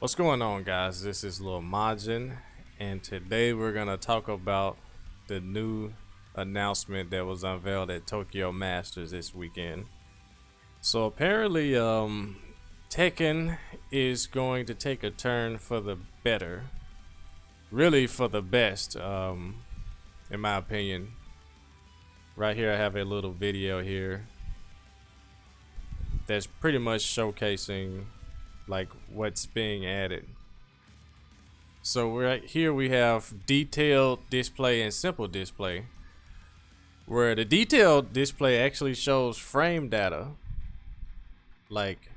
What's going on, guys? This is Lil Majin, and today we're gonna talk about the new announcement that was unveiled at Tokyo Masters this weekend. So apparently, Tekken is going to take a turn for the better, really for the best, in my opinion. Right here, I have a little video here that's pretty much showcasing like what's being added. So right here we have detailed display and simple display, where the detailed display actually shows frame data, like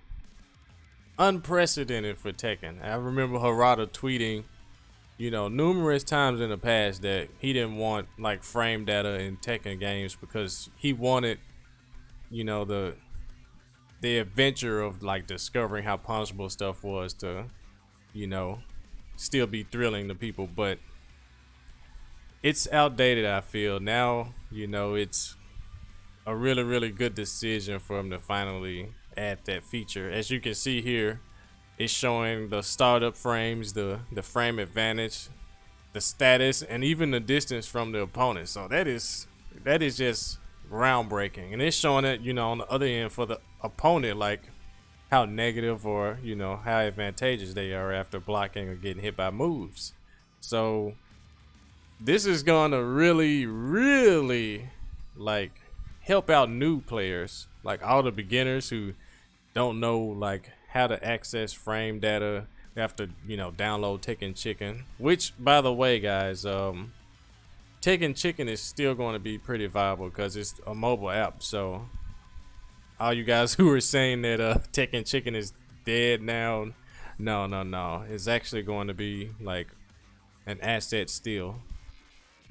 unprecedented for Tekken. I remember Harada tweeting, numerous times in the past that he didn't want like frame data in Tekken games because he wanted, the adventure of like discovering how punishable stuff was to, still be thrilling to people. But it's outdated, I feel. Now, it's a really good decision for him to finally add that feature. As you can see here, it's showing the startup frames, the frame advantage, the status, and even the distance from the opponent. So that is just groundbreaking. And it's showing it, on the other end for the opponent, like how negative or how advantageous they are after blocking or getting hit by moves. So this is gonna really like help out new players, like all the beginners who don't know like how to access frame data. They have to download Tekken Chicken, which, by the way, guys, Tekken Chicken is still going to be pretty viable because it's a mobile app. So all you guys who are saying that Tekken Chicken is dead now, no, it's actually going to be like an asset still.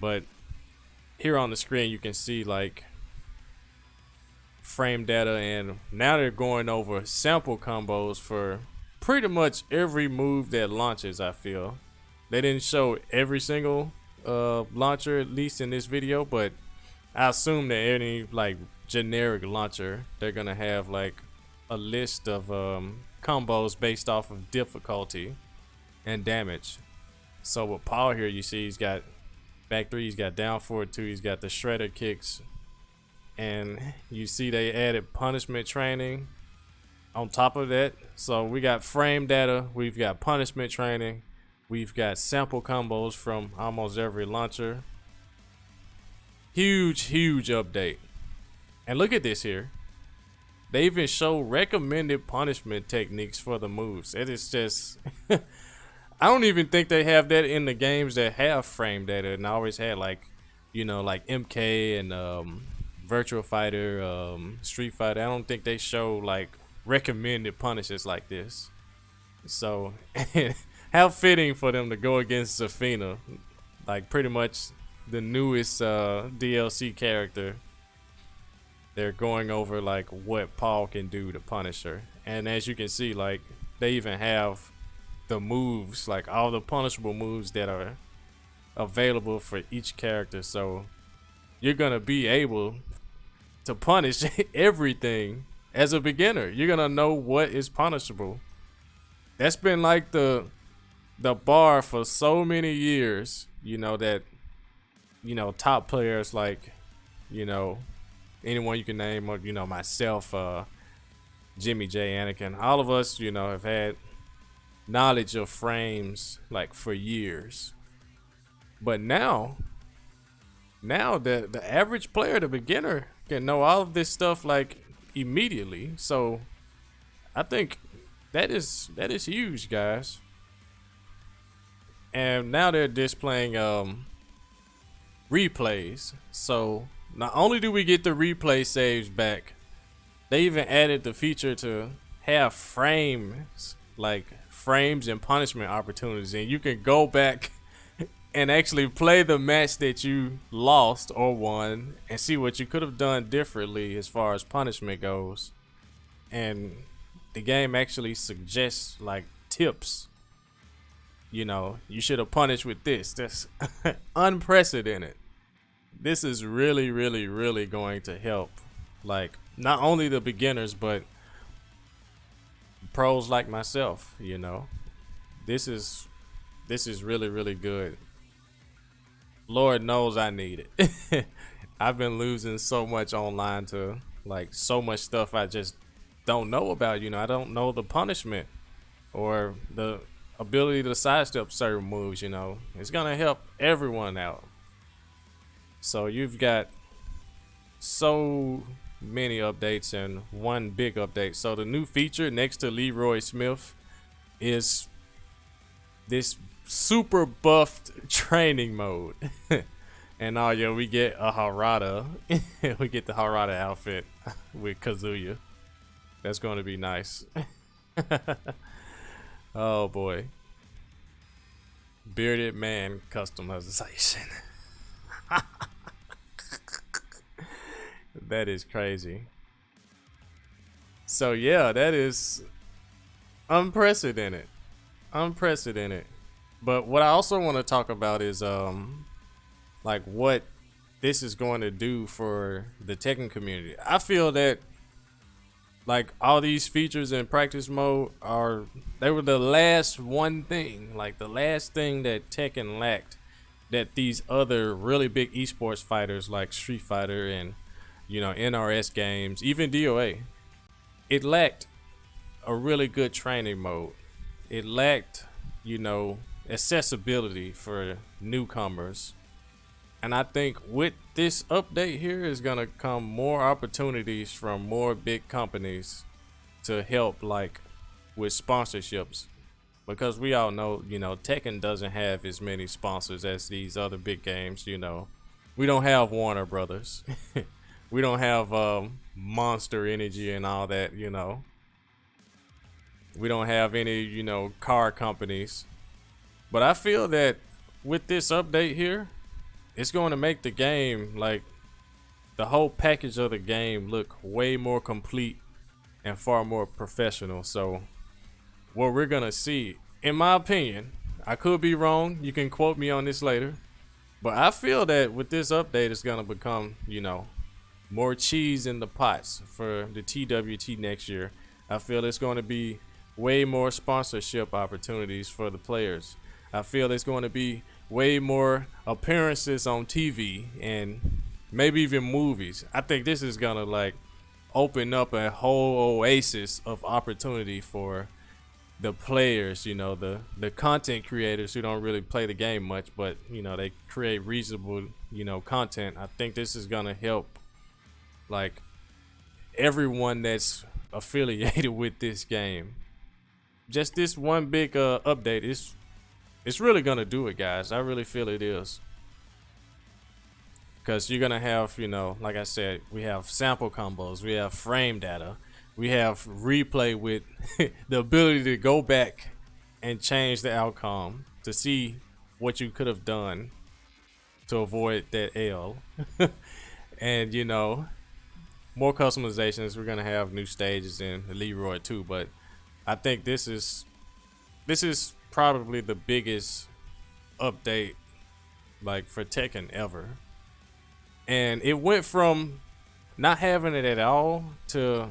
But here on the screen you can see like frame data, and now they're going over sample combos for pretty much every move that launches. I feel they didn't show every single launcher, at least in this video, but I assume that any like generic launcher, they're gonna have like a list of combos based off of difficulty and damage. So with Paul here, you see he's got back three, he's got down forward two, he's got the shredder kicks, and you see they added punishment training on top of that. So we got frame data, we've got punishment training, we've got sample combos from almost every launcher. Huge update. And look at this here. They even show recommended punishment techniques for the moves. It is just I don't even think they have that in the games that have frame data, and I always had like like MK and Virtual Fighter, Street Fighter. I don't think they show like recommended punishes like this. So how fitting for them to go against Zafina, like pretty much the newest DLC character. They're going over like what Paul can do to punish her. And as you can see, like they even have the moves, like all the punishable moves that are available for each character. So you're gonna be able to punish everything as a beginner. You're gonna know what is punishable. That's been like the bar for so many years, that top players like anyone you can name, or myself, Jimmy J, Anakin, all of us have had knowledge of frames like for years. But now the average player, the beginner, can know all of this stuff like immediately. So I think that is huge, guys. And now they're displaying replays. So not only do we get the replay saves back, they even added the feature to have frames, like frames and punishment opportunities, and you can go back and actually play the match that you lost or won and see what you could have done differently as far as punishment goes. And the game actually suggests like tips. You should have punished with this. That's unprecedented. This is really going to help like not only the beginners but pros like myself. This is really really good. Lord knows I need it. I've been losing so much online to like so much stuff I just don't know about. I don't know the punishment or the ability to sidestep certain moves. It's gonna help everyone out. So you've got so many updates and one big update. So the new feature next to Leroy Smith is this super buffed training mode. And yeah, we get a Harada. We get the Harada outfit with Kazuya. That's going to be nice. Oh boy. Bearded man customization. That is crazy. So yeah, that is unprecedented. Unprecedented. But what I also want to talk about is like what this is going to do for the Tekken community. I feel that like all these features in practice mode they were the last one thing, like the last thing that Tekken lacked, that these other really big esports fighters like Street Fighter and NRS games, even DOA, it lacked a really good training mode. It lacked accessibility for newcomers. And I think with this update here is gonna come more opportunities from more big companies to help like with sponsorships, because we all know Tekken doesn't have as many sponsors as these other big games. We don't have Warner Brothers. We don't have Monster Energy and all that. We don't have any car companies. But I feel that with this update here, it's going to make the game, like the whole package of the game, look way more complete and far more professional. So what we're going to see, in my opinion, I could be wrong, you can quote me on this later, but I feel that with this update, it's going to become, more cheese in the pots for the TWT next year. I feel it's going to be way more sponsorship opportunities for the players. I feel it's going to be way more appearances on TV and maybe even movies. I think this is going to like open up a whole oasis of opportunity for the players, the content creators who don't really play the game much, but they create reasonable, content. I think this is going to help like everyone that's affiliated with this game. Just this one big update it's really gonna do it, guys. I really feel it is, because you're gonna have, like I said, we have sample combos, we have frame data, we have replay with the ability to go back and change the outcome to see what you could have done to avoid that L. And more customizations. We're gonna have new stages in Leroy too, but I think this is probably the biggest update like for Tekken ever. And it went from not having it at all to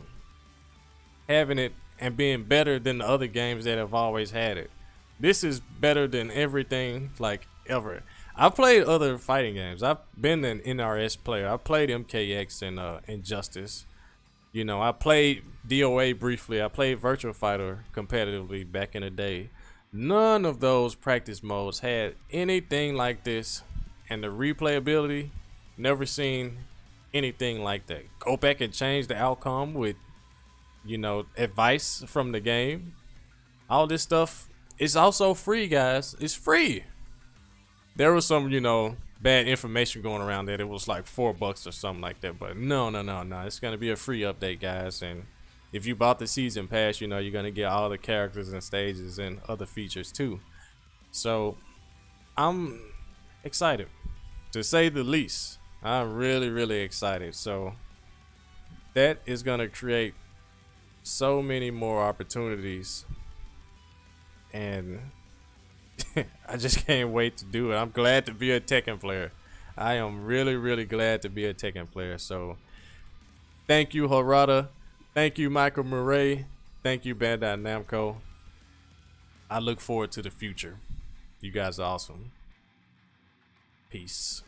having it and being better than the other games that have always had it. This is better than everything like ever. I played other fighting games. I've been an NRS player. I played MKX and Injustice. I played DOA briefly. I played Virtua Fighter competitively back in the day. None of those practice modes had anything like this, and the replayability, never seen anything like that. Go back and change the outcome with, advice from the game. All this stuff is also free, guys. It's free. There was some, bad information going around that it was like $4 or something like that, but no. It's gonna be a free update, guys, and if you bought the season pass, you're gonna get all the characters and stages and other features too. So I'm excited, to say the least. I'm really excited. So that is gonna create so many more opportunities, and I just can't wait to do it. I'm glad to be a Tekken player. I am really glad to be a Tekken player. So thank you, Harada. Thank you, Michael Murray. Thank you, Bandai Namco. I look forward to the future. You guys are awesome. Peace.